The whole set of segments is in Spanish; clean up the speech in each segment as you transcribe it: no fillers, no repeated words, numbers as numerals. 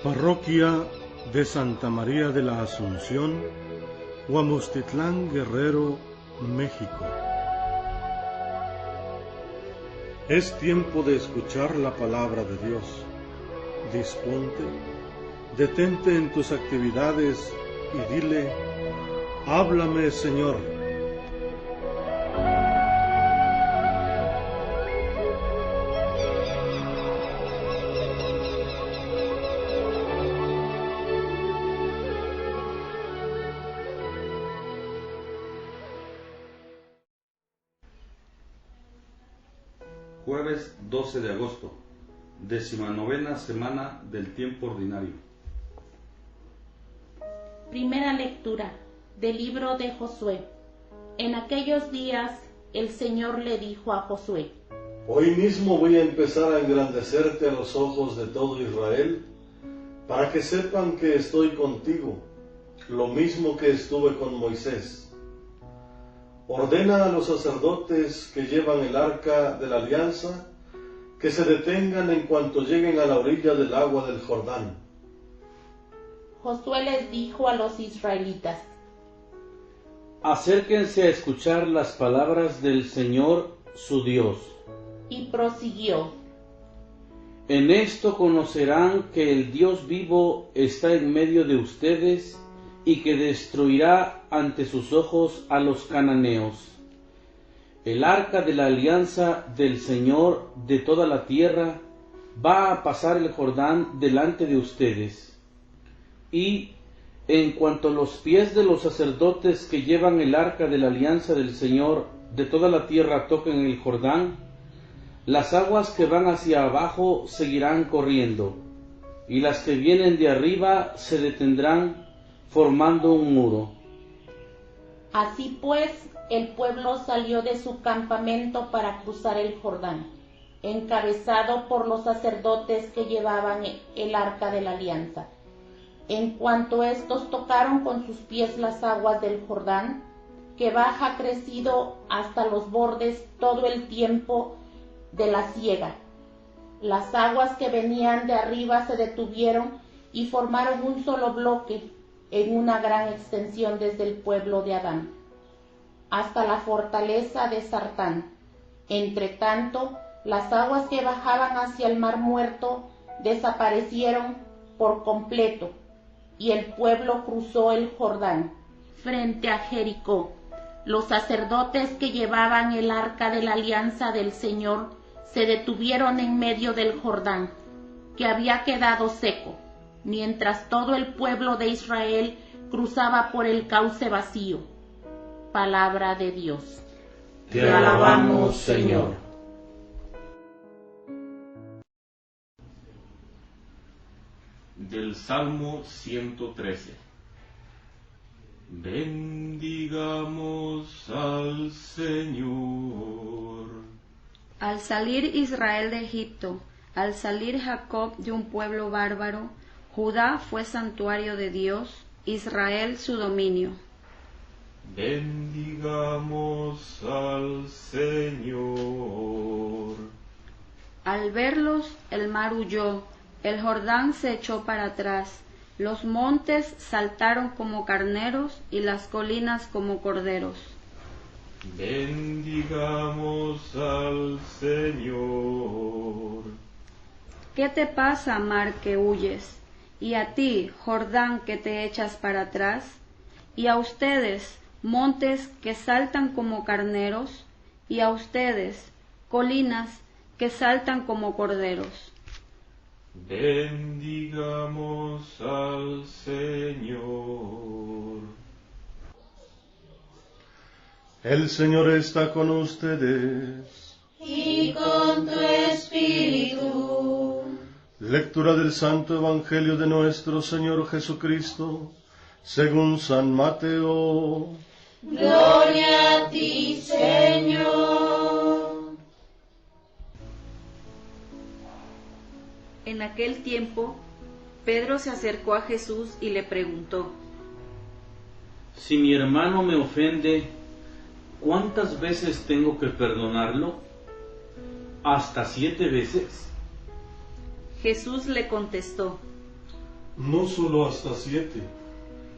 Parroquia de Santa María de la Asunción, Huamustitlán, Guerrero, México. Es tiempo de escuchar la palabra de Dios. Disponte, detente en tus actividades y dile: háblame, Señor. Jueves 12 de agosto, 19ª semana del tiempo ordinario. Primera lectura del libro de Josué. En aquellos días el Señor le dijo a Josué: Hoy mismo voy a empezar a engrandecerte a los ojos de todo Israel, para que sepan que estoy contigo, lo mismo que estuve con Moisés. Ordena a los sacerdotes que llevan el arca de la alianza que se detengan en cuanto lleguen a la orilla del agua del Jordán. Josué les dijo a los israelitas: acérquense a escuchar las palabras del Señor su Dios. Y prosiguió: en esto conocerán que el Dios vivo está en medio de ustedes y que destruirá ante sus ojos a los cananeos. El arca de la alianza del Señor de toda la tierra va a pasar el Jordán delante de ustedes. Y en cuanto los pies de los sacerdotes que llevan el arca de la alianza del Señor de toda la tierra toquen el Jordán, las aguas que van hacia abajo seguirán corriendo, y las que vienen de arriba se detendrán formando un muro. Así pues, el pueblo salió de su campamento para cruzar el Jordán, encabezado por los sacerdotes que llevaban el arca de la alianza. En cuanto estos tocaron con sus pies las aguas del Jordán, que baja crecido hasta los bordes todo el tiempo de la siega, las aguas que venían de arriba se detuvieron y formaron un solo bloque en una gran extensión desde el pueblo de Adán hasta la fortaleza de Sartán. Entre tanto, las aguas que bajaban hacia el mar Muerto desaparecieron por completo, y el pueblo cruzó el Jordán frente a Jericó. Los sacerdotes que llevaban el arca de la alianza del Señor se detuvieron en medio del Jordán, que había quedado seco, mientras todo el pueblo de Israel cruzaba por el cauce vacío. Palabra de Dios. Te alabamos, Señor. Del Salmo 113. Bendigamos al Señor. Al salir Israel de Egipto, al salir Jacob de un pueblo bárbaro, Judá fue santuario de Dios, Israel su dominio. Bendigamos al Señor. Al verlos, el mar huyó, el Jordán se echó para atrás, los montes saltaron como carneros y las colinas como corderos. Bendigamos al Señor. ¿Qué te pasa, mar que huyes? Y a ti, Jordán, que te echas para atrás? Y a ustedes, montes que saltan como carneros, y a ustedes, colinas que saltan como corderos. Bendigamos al Señor. El Señor está con ustedes. Y con tu espíritu. Lectura del Santo Evangelio de nuestro Señor Jesucristo, según San Mateo. Gloria a ti, Señor. En aquel tiempo, Pedro se acercó a Jesús y le preguntó: si mi hermano me ofende, ¿cuántas veces tengo que perdonarlo? ¿Hasta 7 veces? Jesús le contestó: no solo hasta 7,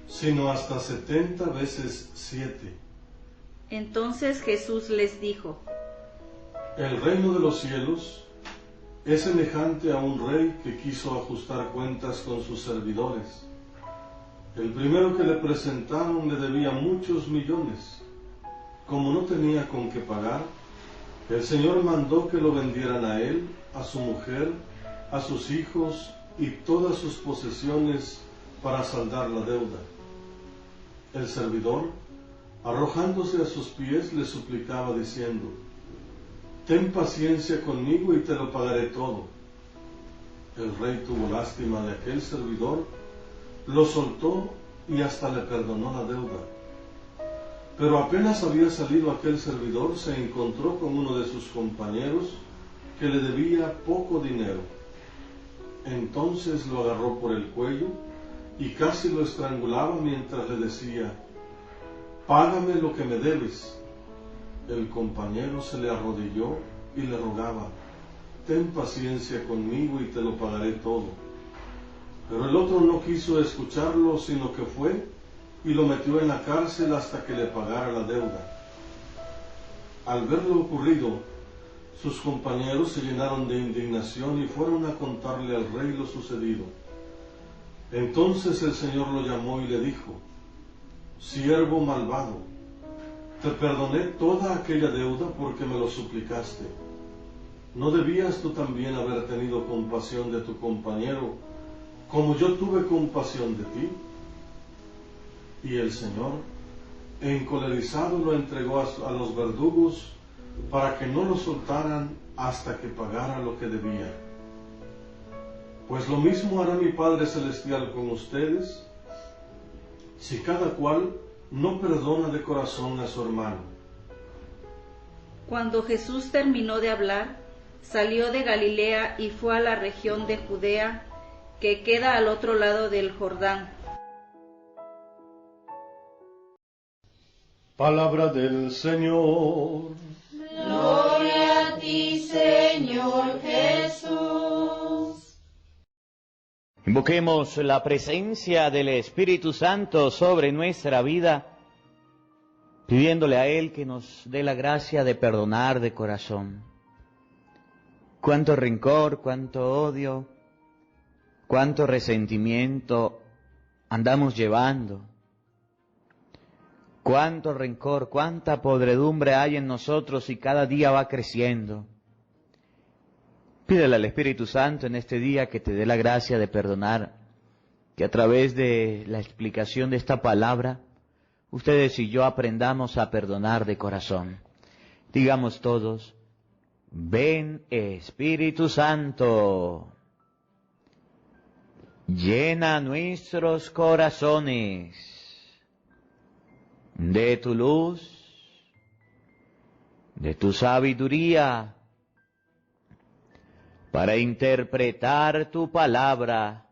sino hasta 70 veces 7. Entonces Jesús les dijo: El reino de los cielos es semejante a un rey que quiso ajustar cuentas con sus servidores. El primero que le presentaron le debía muchos millones. Como no tenía con qué pagar, el Señor mandó que lo vendieran a él, a su mujer, a sus hijos y todas sus posesiones para saldar la deuda. El servidor, arrojándose a sus pies, le suplicaba diciendo: Ten paciencia conmigo y te lo pagaré todo. El rey tuvo lástima de aquel servidor, lo soltó y hasta le perdonó la deuda. Pero apenas había salido aquel servidor, se encontró con uno de sus compañeros que le debía poco dinero. Entonces lo agarró por el cuello y casi lo estrangulaba mientras le decía: Págame lo que me debes. El compañero se le arrodilló y le rogaba: Ten paciencia conmigo y te lo pagaré todo. Pero el otro no quiso escucharlo, sino que fue y lo metió en la cárcel hasta que le pagara la deuda. Al ver lo ocurrido, sus compañeros se llenaron de indignación y fueron a contarle al rey lo sucedido. Entonces el Señor lo llamó y le dijo: Siervo malvado, te perdoné toda aquella deuda porque me lo suplicaste. ¿No debías tú también haber tenido compasión de tu compañero, como yo tuve compasión de ti? Y el Señor, encolerizado, lo entregó a los verdugos para que no lo soltaran hasta que pagara lo que debía. Pues lo mismo hará mi Padre Celestial con ustedes, si cada cual no perdona de corazón a su hermano. Cuando Jesús terminó de hablar, salió de Galilea y fue a la región de Judea, que queda al otro lado del Jordán. Palabra del Señor. Gloria a ti, Señor Jesús. Invoquemos la presencia del Espíritu Santo sobre nuestra vida, pidiéndole a Él que nos dé la gracia de perdonar de corazón. Cuánto rencor, cuánto odio, cuánto resentimiento andamos llevando. Cuánto rencor, cuánta podredumbre hay en nosotros y cada día va creciendo. Pídele al Espíritu Santo en este día que te dé la gracia de perdonar, que a través de la explicación de esta palabra, ustedes y yo aprendamos a perdonar de corazón. Digamos todos: ven Espíritu Santo, llena nuestros corazones de tu luz, de tu sabiduría, para interpretar tu palabra,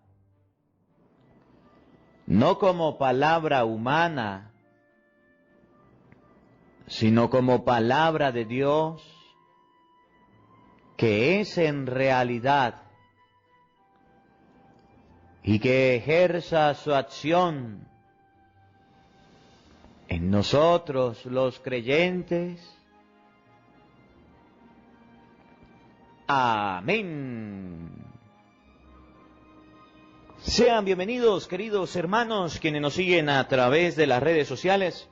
no como palabra humana, sino como palabra de Dios, que es en realidad, y que ejerza su acción en nosotros los creyentes. Amén. Sean bienvenidos, queridos hermanos, quienes nos siguen a través de las redes sociales.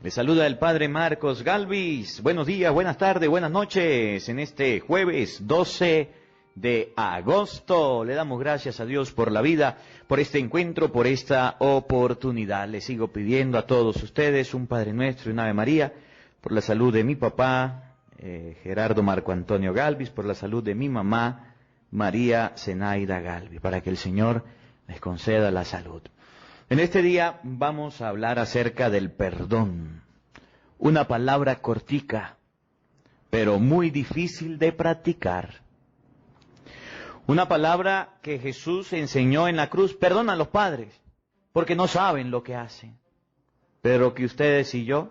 Les saluda el Padre Marcos Galvis. Buenos días, buenas tardes, buenas noches en este jueves 12 de agosto. Le damos gracias a Dios por la vida, por este encuentro, por esta oportunidad. Les sigo pidiendo a todos ustedes un Padre Nuestro y un Ave María, por la salud de mi papá, Gerardo Marco Antonio Galvis, por la salud de mi mamá, María Zenaida Galvis, para que el Señor les conceda la salud. En este día vamos a hablar acerca del perdón, una palabra cortica, pero muy difícil de practicar. Una palabra que Jesús enseñó en la cruz: perdona a los padres, porque no saben lo que hacen. Pero que ustedes y yo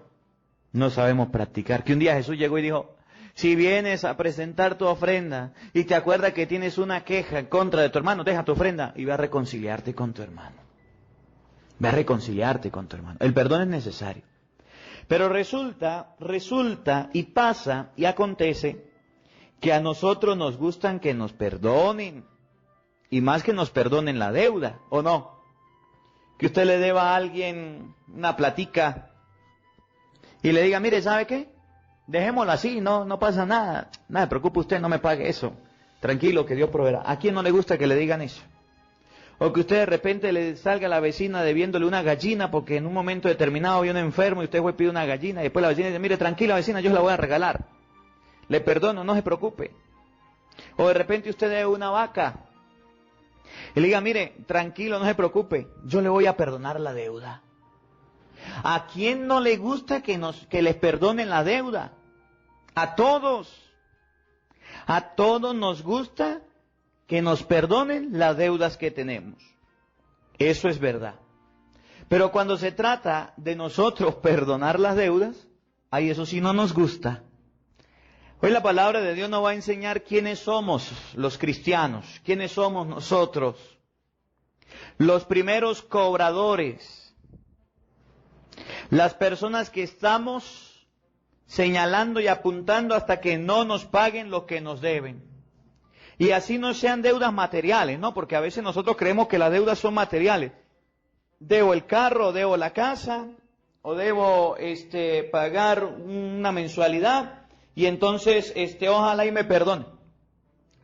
no sabemos practicar. Que un día Jesús llegó y dijo: Si vienes a presentar tu ofrenda y te acuerdas que tienes una queja en contra de tu hermano, deja tu ofrenda y ve a reconciliarte con tu hermano. Ve a reconciliarte con tu hermano. El perdón es necesario. Pero resulta y pasa y acontece que a nosotros nos gustan que nos perdonen. Y más que nos perdonen la deuda, ¿o no? Que usted le deba a alguien una platica y le diga, mire, ¿sabe qué? Dejémoslo así, no pasa nada. No se preocupe usted, no me pague eso. Tranquilo, que Dios proveerá. ¿A quién no le gusta que le digan eso? O que usted de repente le salga a la vecina debiéndole una gallina porque en un momento determinado vio un enfermo y usted fue a pedir una gallina y después la vecina dice, mire, tranquila vecina, yo se la voy a regalar. Le perdono, no se preocupe. O de repente usted debe una vaca y le diga, mire, tranquilo, no se preocupe, yo le voy a perdonar la deuda. ¿A quién no le gusta que les perdonen la deuda? A todos. A todos nos gusta que nos perdonen las deudas que tenemos. Eso es verdad. Pero cuando se trata de nosotros perdonar las deudas, ahí eso sí no nos gusta. Hoy la palabra de Dios nos va a enseñar quiénes somos los cristianos, quiénes somos nosotros, los primeros cobradores, las personas que estamos señalando y apuntando hasta que no nos paguen lo que nos deben. Y así no sean deudas materiales, ¿no? Porque a veces nosotros creemos que las deudas son materiales. Debo el carro, debo la casa, o debo pagar una mensualidad. Y entonces, ojalá y me perdone.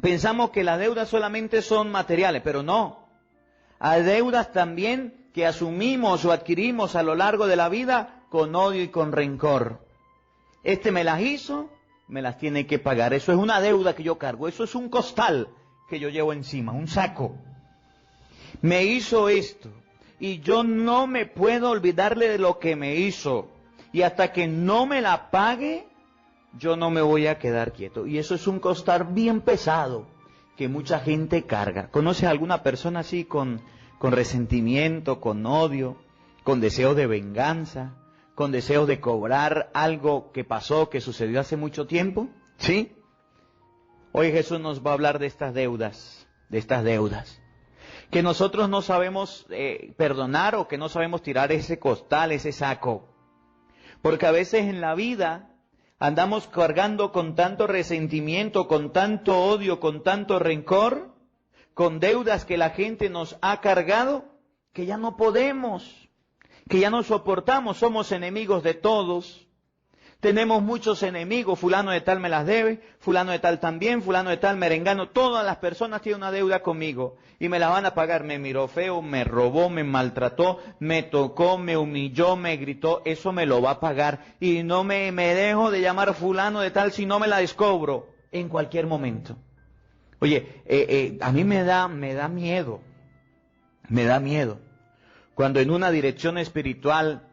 Pensamos que las deudas solamente son materiales, pero no. Hay deudas también que asumimos o adquirimos a lo largo de la vida con odio y con rencor. Me las hizo, me las tiene que pagar. Eso es una deuda que yo cargo. Eso es un costal que yo llevo encima, un saco. Me hizo esto y yo no me puedo olvidarle de lo que me hizo. Y hasta que no me la pague, yo no me voy a quedar quieto. Y eso es un costal bien pesado que mucha gente carga. ¿Conoces a alguna persona así con resentimiento, con odio, con deseo de venganza, con deseo de cobrar algo que pasó, que sucedió hace mucho tiempo? ¿Sí? Hoy Jesús nos va a hablar de estas deudas, que nosotros no sabemos perdonar o que no sabemos tirar ese costal, ese saco. Porque a veces en la vida andamos cargando con tanto resentimiento, con tanto odio, con tanto rencor, con deudas que la gente nos ha cargado, que ya no podemos, que ya no soportamos, somos enemigos de todos. Tenemos muchos enemigos, fulano de tal me las debe, fulano de tal también, fulano de tal merengano, todas las personas tienen una deuda conmigo y me la van a pagar. Me miró feo, me robó, me maltrató, me tocó, me humilló, me gritó, eso me lo va a pagar y no me dejo de llamar fulano de tal si no me la descobro en cualquier momento. Oye, a mí me da miedo cuando en una dirección espiritual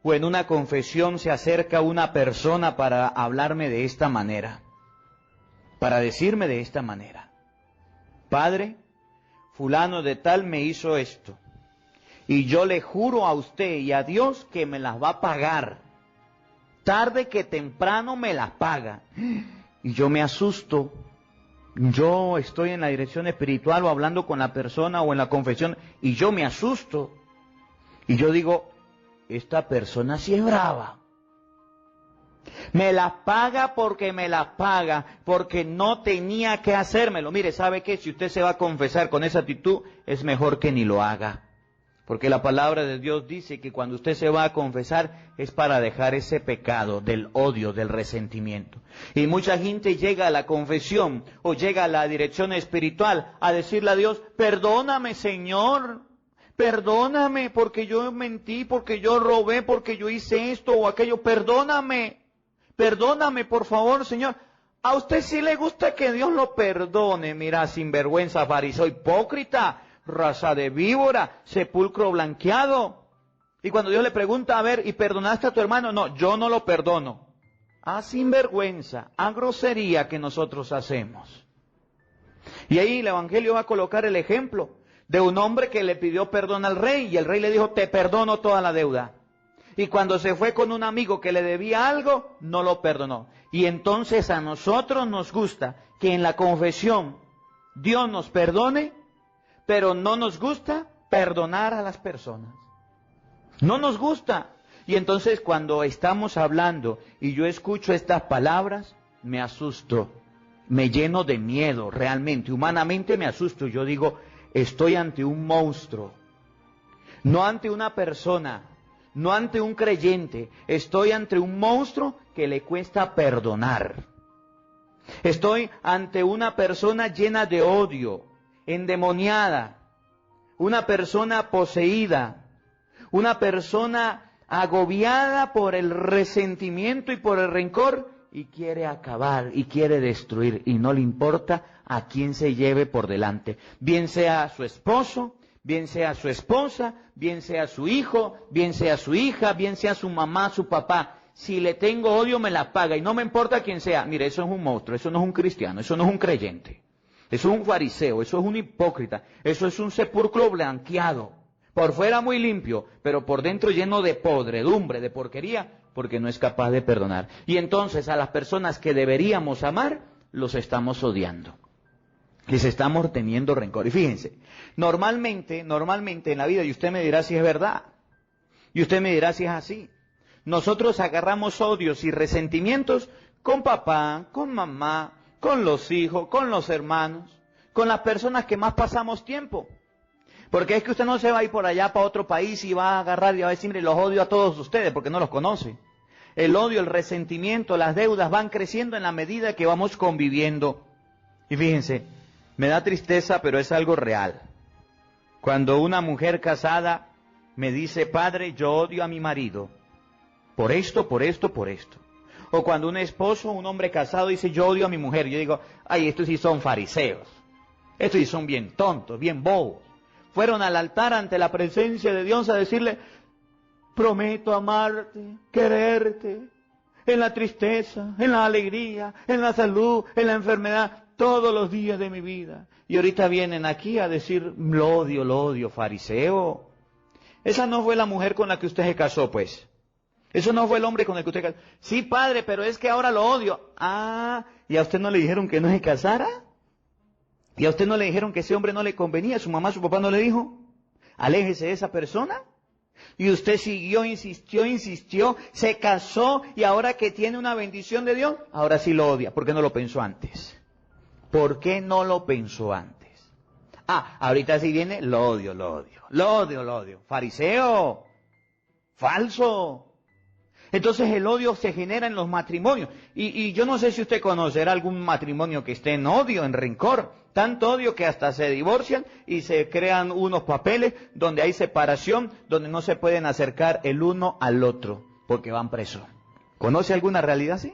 o en una confesión se acerca una persona para hablarme de esta manera, para decirme de esta manera: Padre, fulano de tal me hizo esto, y yo le juro a usted y a Dios que me las va a pagar, tarde que temprano me las paga. Y yo me asusto, yo estoy en la dirección espiritual o hablando con la persona o en la confesión, y yo me asusto, y yo digo, esta persona sí es brava. Me las paga porque me las paga, porque no tenía que hacérmelo. Mire, ¿sabe qué? Si usted se va a confesar con esa actitud, es mejor que ni lo haga. Porque la palabra de Dios dice que cuando usted se va a confesar es para dejar ese pecado del odio, del resentimiento. Y mucha gente llega a la confesión o llega a la dirección espiritual a decirle a Dios, perdóname, Señor. Perdóname porque yo mentí, porque yo robé, porque yo hice esto o aquello. Perdóname, perdóname por favor, Señor. A usted sí le gusta que Dios lo perdone. Mira, sinvergüenza, fariseo, hipócrita, raza de víbora, sepulcro blanqueado. Y cuando Dios le pregunta, a ver, ¿y perdonaste a tu hermano? No, yo no lo perdono. A sinvergüenza, a grosería que nosotros hacemos. Y ahí el Evangelio va a colocar el ejemplo de un hombre que le pidió perdón al rey, y el rey le dijo, te perdono toda la deuda. Y cuando se fue con un amigo que le debía algo, no lo perdonó. Y entonces a nosotros nos gusta que en la confesión Dios nos perdone, pero no nos gusta perdonar a las personas. No nos gusta. Y entonces cuando estamos hablando y yo escucho estas palabras, me asusto, me lleno de miedo, realmente, humanamente me asusto. Yo digo, estoy ante un monstruo, no ante una persona, no ante un creyente, estoy ante un monstruo que le cuesta perdonar. Estoy ante una persona llena de odio, endemoniada, una persona poseída, una persona agobiada por el resentimiento y por el rencor, y quiere acabar y quiere destruir, y no le importa a quién se lleve por delante, bien sea su esposo, bien sea su esposa, bien sea su hijo, bien sea su hija, bien sea su mamá, su papá. Si le tengo odio me la paga y no me importa quién sea. Mire, eso es un monstruo, eso no es un cristiano, eso no es un creyente, eso es un fariseo, eso es un hipócrita, eso es un sepulcro blanqueado. Por fuera muy limpio, pero por dentro lleno de podredumbre, de porquería, porque no es capaz de perdonar. Y entonces a las personas que deberíamos amar, los estamos odiando. Les estamos teniendo rencor. Y fíjense, normalmente en la vida, y usted me dirá si es verdad, y usted me dirá si es así, nosotros agarramos odios y resentimientos con papá, con mamá, con los hijos, con los hermanos, con las personas que más pasamos tiempo. Porque es que usted no se va a ir por allá para otro país y va a agarrar y va a decir, mire, los odio a todos ustedes, porque no los conoce. El odio, el resentimiento, las deudas van creciendo en la medida que vamos conviviendo. Y fíjense, me da tristeza, pero es algo real. Cuando una mujer casada me dice, padre, yo odio a mi marido, por esto, por esto, por esto. O cuando un esposo, un hombre casado dice, yo odio a mi mujer, yo digo, ay, estos sí son fariseos, estos sí son bien tontos, bien bobos. Fueron al altar ante la presencia de Dios a decirle, prometo amarte, quererte, en la tristeza, en la alegría, en la salud, en la enfermedad, todos los días de mi vida. Y ahorita vienen aquí a decir, lo odio, fariseo. Esa no fue la mujer con la que usted se casó, pues. Eso no fue el hombre con el que usted se casó. Sí, padre, pero es que ahora lo odio. Ah, ¿y a usted no le dijeron que no se casara? ¿Y a usted no le dijeron que ese hombre no le convenía? ¿Su mamá, su papá no le dijo? Aléjese de esa persona. Y usted siguió, insistió, se casó y ahora que tiene una bendición de Dios, ahora sí lo odia. ¿Por qué no lo pensó antes? ¿Por qué no lo pensó antes? Ah, ahorita sí viene, lo odio. Fariseo, falso. Entonces el odio se genera en los matrimonios. Y yo no sé si usted conocerá algún matrimonio que esté en odio, en rencor. Tanto odio que hasta se divorcian y se crean unos papeles donde hay separación, donde no se pueden acercar el uno al otro, porque van presos. ¿Conoce alguna realidad así?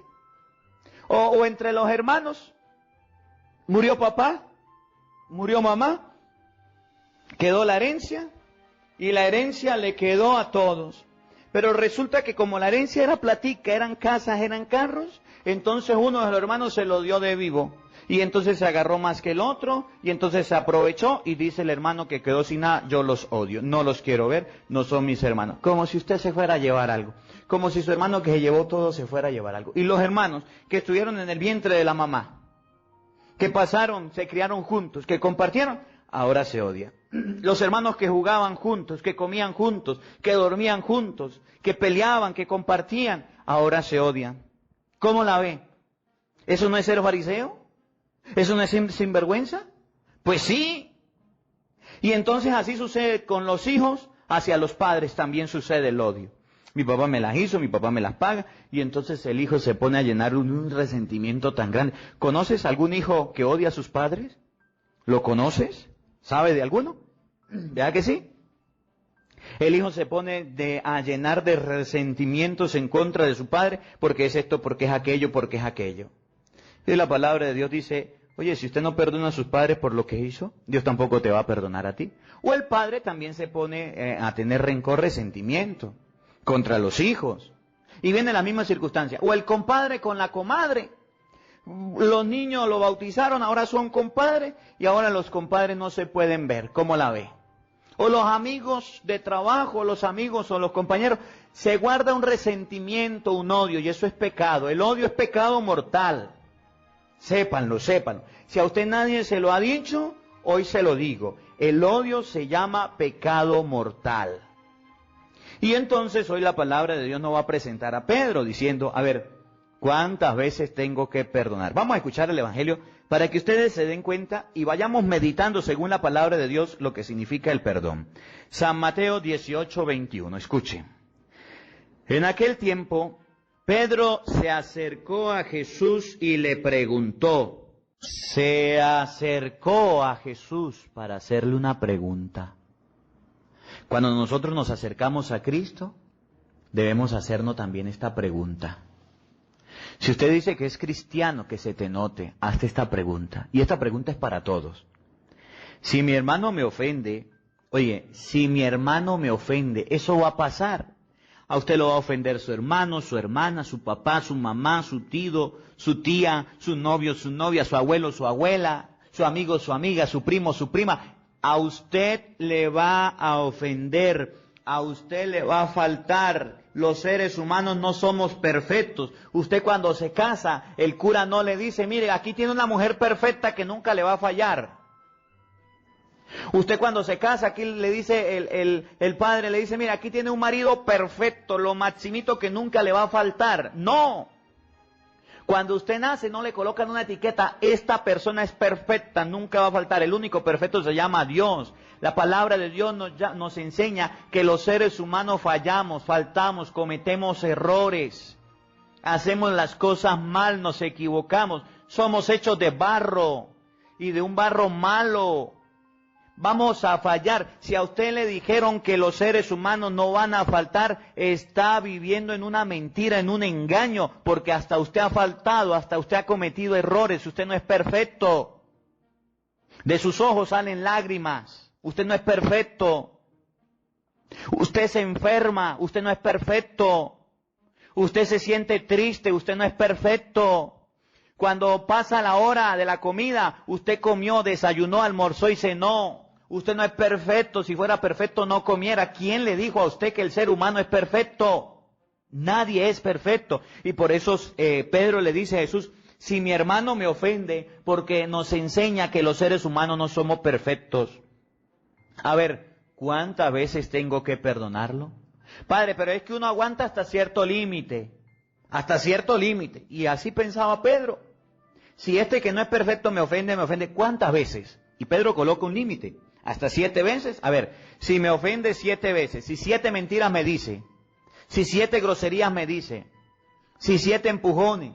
O entre los hermanos, murió papá, murió mamá, quedó la herencia, y la herencia le quedó a todos. Pero resulta que como la herencia era platica, eran casas, eran carros, entonces uno de los hermanos se lo dio de vivo. Y entonces se agarró más que el otro, y entonces se aprovechó, y dice el hermano que quedó sin nada, yo los odio, no los quiero ver, no son mis hermanos. Como si usted se fuera a llevar algo, como si su hermano que se llevó todo se fuera a llevar algo. Y los hermanos que estuvieron en el vientre de la mamá, que pasaron, se criaron juntos, que compartieron, ahora se odian. Los hermanos que jugaban juntos, que comían juntos, que dormían juntos, que peleaban, que compartían, ahora se odian. ¿Cómo la ve? ¿Eso no es ser fariseo? ¿Eso no es sinvergüenza? Pues sí. Y entonces así sucede con los hijos, hacia los padres también sucede el odio. Mi papá me las hizo, mi papá me las paga, y entonces el hijo se pone a llenar un resentimiento tan grande. ¿Conoces algún hijo que odia a sus padres? ¿Lo conoces? ¿Sabe de alguno? ¿Verdad que sí? El hijo se pone a llenar de resentimientos en contra de su padre, porque es esto, porque es aquello, porque es aquello. Y la palabra de Dios dice, oye, si usted no perdona a sus padres por lo que hizo, Dios tampoco te va a perdonar a ti. O el padre también se pone a tener rencor, resentimiento contra los hijos. Y viene la misma circunstancia. O el compadre con la comadre. Los niños lo bautizaron, ahora son compadres, y ahora los compadres no se pueden ver. ¿Cómo la ve? O los amigos de trabajo, los amigos o los compañeros se guarda un resentimiento, un odio, y eso es pecado. El odio es pecado mortal. Sépanlo, sépanlo. Si a usted nadie se lo ha dicho, hoy se lo digo. El odio se llama pecado mortal. Y entonces hoy la palabra de Dios nos va a presentar a Pedro diciendo, a ver, ¿cuántas veces tengo que perdonar? Vamos a escuchar el Evangelio para que ustedes se den cuenta y vayamos meditando según la palabra de Dios lo que significa el perdón. San Mateo 18:21, escuchen. En aquel tiempo, Pedro se acercó a Jesús y le preguntó. Se acercó a Jesús para hacerle una pregunta. Cuando nosotros nos acercamos a Cristo, debemos hacernos también esta pregunta. Si usted dice que es cristiano, que se te note, hazte esta pregunta. Y esta pregunta es para todos. Si mi hermano me ofende, oye, si mi hermano me ofende, eso va a pasar. A usted lo va a ofender su hermano, su hermana, su papá, su mamá, su tío, su tía, su novio, su novia, su abuelo, su abuela, su amigo, su amiga, su primo, su prima. A usted le va a ofender, a usted le va a faltar. Los seres humanos no somos perfectos. Usted cuando se casa, el cura no le dice, mire, aquí tiene una mujer perfecta que nunca le va a fallar. Usted cuando se casa, aquí le dice, el padre le dice, mira, aquí tiene un marido perfecto, lo maximito que nunca le va a faltar. No. Cuando usted nace no le colocan una etiqueta, esta persona es perfecta, nunca va a faltar. El único perfecto se llama Dios. La palabra de Dios nos enseña que los seres humanos fallamos, faltamos, cometemos errores. Hacemos las cosas mal, nos equivocamos. Somos hechos de barro y de un barro malo. Vamos a fallar. Si a usted le dijeron que los seres humanos no van a faltar, está viviendo en una mentira, en un engaño, porque hasta usted ha faltado, hasta usted ha cometido errores, usted no es perfecto. De sus ojos salen lágrimas, usted no es perfecto. Usted se enferma, usted no es perfecto. Usted se siente triste, usted no es perfecto. Cuando pasa la hora de la comida, usted comió, desayunó, almorzó y cenó. Usted no es perfecto, si fuera perfecto no comiera. ¿Quién le dijo a usted que el ser humano es perfecto? Nadie es perfecto. Y por eso Pedro le dice a Jesús, si mi hermano me ofende, porque nos enseña que los seres humanos no somos perfectos. A ver, ¿cuántas veces tengo que perdonarlo? Padre, pero es que uno aguanta hasta cierto límite. Hasta cierto límite. Y así pensaba Pedro. Si este que no es perfecto me ofende, ¿cuántas veces? Y Pedro coloca un límite. ¿Hasta 7 veces? A ver, si me ofende 7 veces, si 7 mentiras me dice, si 7 groserías me dice, si 7 empujones,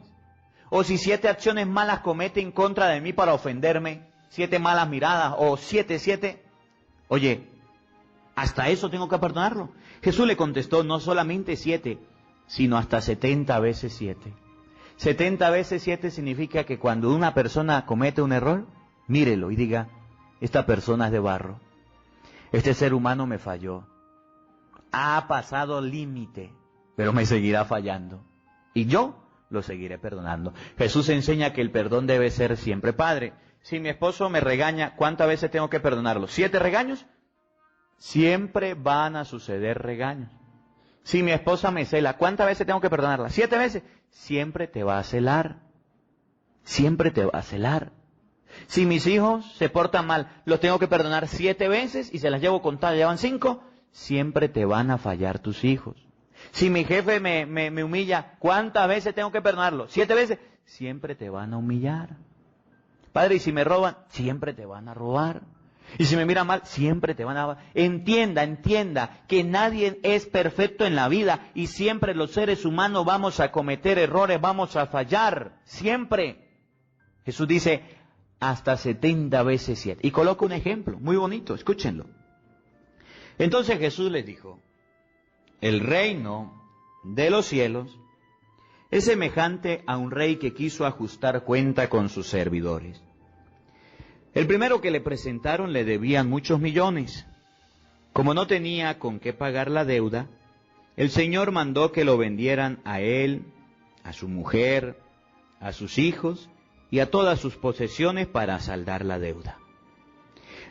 o si 7 acciones malas comete en contra de mí para ofenderme, 7 malas miradas, o 7, oye, ¿hasta eso tengo que perdonarlo? Jesús le contestó, no solamente 7, sino hasta 70 veces 7. 70 veces 7 significa que cuando una persona comete un error, mírelo y diga, esta persona es de barro, este ser humano me falló, ha pasado límite, pero me seguirá fallando, y yo lo seguiré perdonando. Jesús enseña que el perdón debe ser siempre. Padre, si mi esposo me regaña, ¿cuántas veces tengo que perdonarlo? ¿7 regaños? Siempre van a suceder regaños. Si mi esposa me cela, ¿cuántas veces tengo que perdonarla? 7 veces. Siempre te va a celar. Siempre te va a celar. Si mis hijos se portan mal, los tengo que perdonar 7 veces y se las llevo contadas, llevan 5. Siempre te van a fallar tus hijos. Si mi jefe me humilla, ¿cuántas veces tengo que perdonarlo? 7 veces. Siempre te van a humillar. Padre, y si me roban, siempre te van a robar. Y si me miran mal, siempre te van a... Entienda que nadie es perfecto en la vida y siempre los seres humanos vamos a cometer errores, vamos a fallar, siempre. Jesús dice, hasta 70 veces 7. Y coloca un ejemplo muy bonito, escúchenlo. Entonces Jesús les dijo, el reino de los cielos es semejante a un rey que quiso ajustar cuenta con sus servidores. El primero que le presentaron le debían muchos millones. Como no tenía con qué pagar la deuda, el Señor mandó que lo vendieran a él, a su mujer, a sus hijos y a todas sus posesiones para saldar la deuda.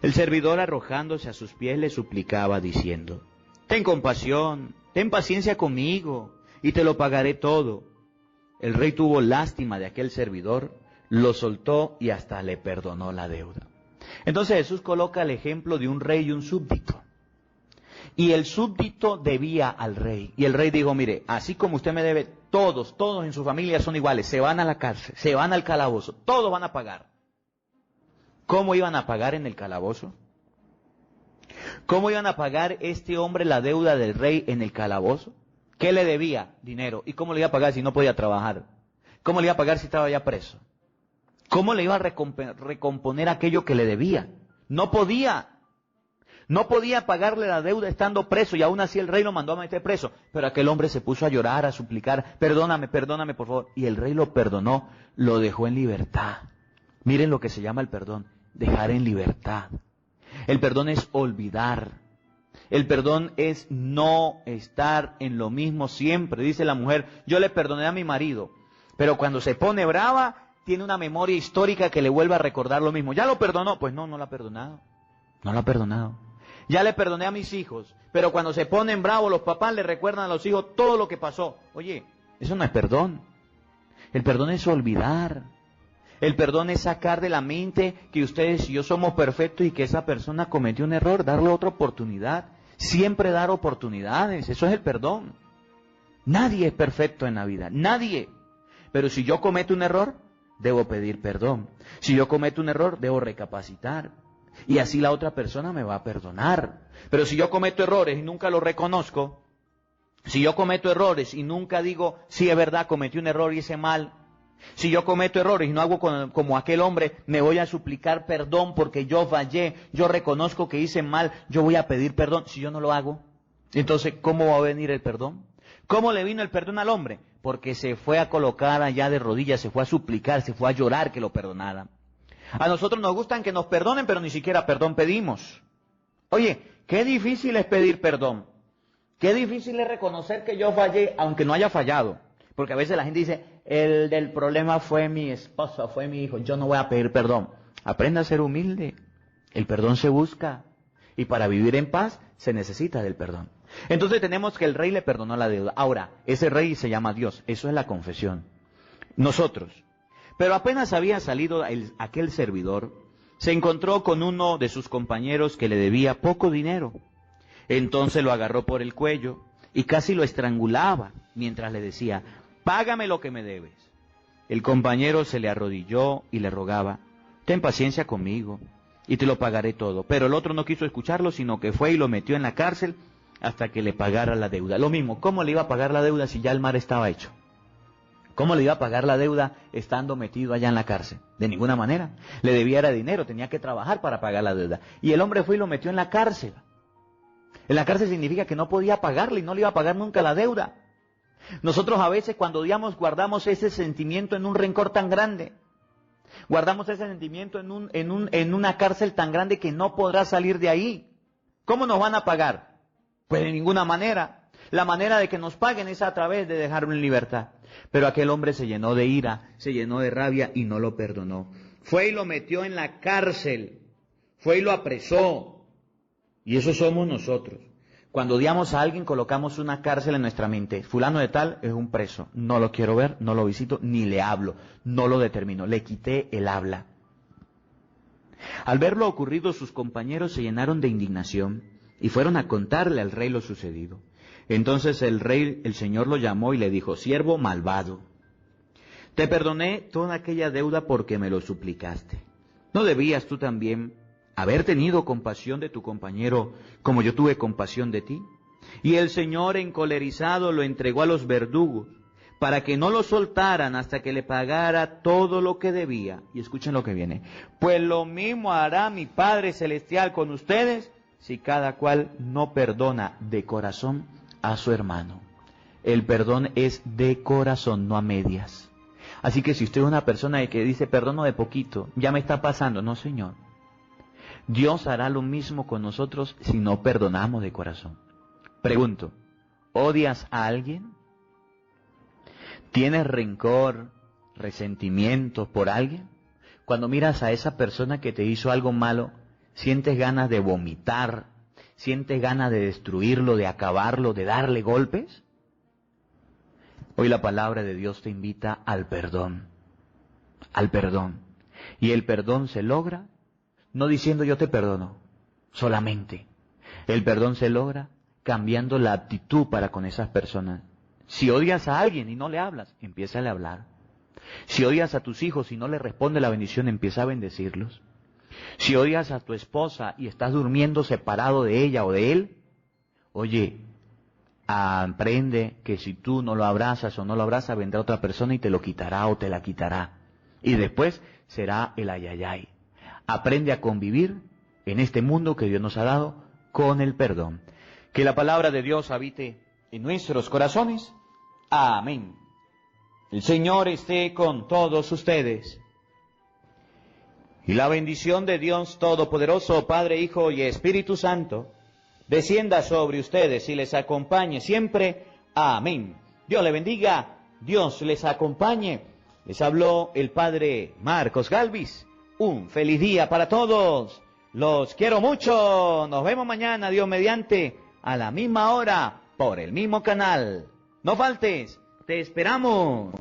El servidor, arrojándose a sus pies, le suplicaba diciendo, ten compasión, ten paciencia conmigo y te lo pagaré todo. El rey tuvo lástima de aquel servidor, lo soltó y hasta le perdonó la deuda. Entonces Jesús coloca el ejemplo de un rey y un súbdito. Y el súbdito debía al rey. Y el rey dijo, mire, así como usted me debe, todos en su familia son iguales, se van a la cárcel, se van al calabozo, todos van a pagar. ¿Cómo iban a pagar en el calabozo? ¿Cómo iban a pagar este hombre la deuda del rey en el calabozo? ¿Qué le debía? Dinero. ¿Y cómo le iba a pagar si no podía trabajar? ¿Cómo le iba a pagar si estaba ya preso? ¿Cómo le iba a recomponer aquello que le debía? No podía. No podía pagarle la deuda estando preso, y aún así el rey lo mandó a meter preso. Pero aquel hombre se puso a llorar, a suplicar, perdóname, perdóname por favor. Y el rey lo perdonó, lo dejó en libertad. Miren lo que se llama el perdón, dejar en libertad. El perdón es olvidar. El perdón es no estar en lo mismo siempre. Dice la mujer, yo le perdoné a mi marido, pero cuando se pone brava, tiene una memoria histórica que le vuelve a recordar lo mismo. ¿Ya lo perdonó? Pues no, no lo ha perdonado. No lo ha perdonado. Ya le perdoné a mis hijos, pero cuando se ponen bravos los papás le recuerdan a los hijos todo lo que pasó. Oye, eso no es perdón. El perdón es olvidar. El perdón es sacar de la mente que ustedes y yo somos perfectos y que esa persona cometió un error, darle otra oportunidad. Siempre dar oportunidades, eso es el perdón. Nadie es perfecto en la vida, nadie. Pero si yo cometo un error, debo pedir perdón. Si yo cometo un error, debo recapacitar. Y así la otra persona me va a perdonar. Pero si yo cometo errores y nunca los reconozco, si yo cometo errores y nunca digo, sí es verdad, cometí un error y hice mal, si yo cometo errores y no hago como aquel hombre, me voy a suplicar perdón porque yo fallé, yo reconozco que hice mal, yo voy a pedir perdón. Si yo no lo hago, entonces ¿cómo va a venir el perdón? ¿Cómo le vino el perdón al hombre? Porque se fue a colocar allá de rodillas, se fue a suplicar, se fue a llorar que lo perdonaran. A nosotros nos gustan que nos perdonen, pero ni siquiera perdón pedimos. Oye, qué difícil es pedir perdón. Qué difícil es reconocer que yo fallé, aunque no haya fallado. Porque a veces la gente dice, el del problema fue mi esposo, fue mi hijo, yo no voy a pedir perdón. Aprenda a ser humilde. El perdón se busca. Y para vivir en paz se necesita del perdón. Entonces tenemos que el rey le perdonó la deuda. Ahora, ese rey se llama Dios. Eso es la confesión. Nosotros. Pero apenas había salido aquel servidor, se encontró con uno de sus compañeros que le debía poco dinero. Entonces lo agarró por el cuello y casi lo estrangulaba mientras le decía, págame lo que me debes. El compañero se le arrodilló y le rogaba, ten paciencia conmigo y te lo pagaré todo. Pero el otro no quiso escucharlo, sino que fue y lo metió en la cárcel hasta que le pagara la deuda. Lo mismo, ¿cómo le iba a pagar la deuda si ya el mar estaba hecho? ¿Cómo le iba a pagar la deuda estando metido allá en la cárcel? De ninguna manera. Le debía dinero, tenía que trabajar para pagar la deuda. Y el hombre fue y lo metió en la cárcel. En la cárcel significa que no podía pagarle y no le iba a pagar nunca la deuda. Nosotros a veces cuando odiamos guardamos ese sentimiento en un rencor tan grande. Guardamos ese sentimiento en una cárcel tan grande que no podrá salir de ahí. ¿Cómo nos van a pagar? Pues de ninguna manera. La manera de que nos paguen es a través de dejarlo en libertad. Pero aquel hombre se llenó de ira, se llenó de rabia y no lo perdonó. Fue y lo metió en la cárcel. Fue y lo apresó. Y eso somos nosotros. Cuando odiamos a alguien colocamos una cárcel en nuestra mente. Fulano de tal es un preso. No lo quiero ver, no lo visito, ni le hablo. No lo determino. Le quité el habla. Al ver lo ocurrido, sus compañeros se llenaron de indignación y fueron a contarle al rey lo sucedido. Entonces el rey, el Señor lo llamó y le dijo, siervo malvado, te perdoné toda aquella deuda porque me lo suplicaste. ¿No debías tú también haber tenido compasión de tu compañero como yo tuve compasión de ti? Y el Señor, encolerizado, lo entregó a los verdugos para que no lo soltaran hasta que le pagara todo lo que debía. Y escuchen lo que viene. Pues lo mismo hará mi Padre Celestial con ustedes si cada cual no perdona de corazón a su hermano. El perdón es de corazón, no a medias. Así que si usted es una persona que dice, perdono de poquito, ya me está pasando. No, Señor. Dios hará lo mismo con nosotros si no perdonamos de corazón. Pregunto, ¿odias a alguien? ¿Tienes rencor, resentimiento por alguien? Cuando miras a esa persona que te hizo algo malo, sientes ganas de vomitar, ¿Sientes ganas de destruirlo, de acabarlo, de darle golpes? Hoy la palabra de Dios te invita al perdón. Al perdón. Y el perdón se logra no diciendo yo te perdono, solamente. El perdón se logra cambiando la actitud para con esas personas. Si odias a alguien y no le hablas, empieza a hablar. Si odias a tus hijos y no le responde la bendición, empieza a bendecirlos. Si odias a tu esposa y estás durmiendo separado de ella o de él, oye, aprende que si tú no lo abrazas o no lo abrazas, vendrá otra persona y te lo quitará o te la quitará. Y después será el ayayay. Aprende a convivir en este mundo que Dios nos ha dado con el perdón. Que la palabra de Dios habite en nuestros corazones. Amén. El Señor esté con todos ustedes. Y la bendición de Dios Todopoderoso, Padre, Hijo y Espíritu Santo, descienda sobre ustedes y les acompañe siempre. Amén. Dios les bendiga, Dios les acompañe. Les habló el Padre Marcos Galvis. Un feliz día para todos. Los quiero mucho. Nos vemos mañana, Dios mediante, a la misma hora, por el mismo canal. No faltes, te esperamos.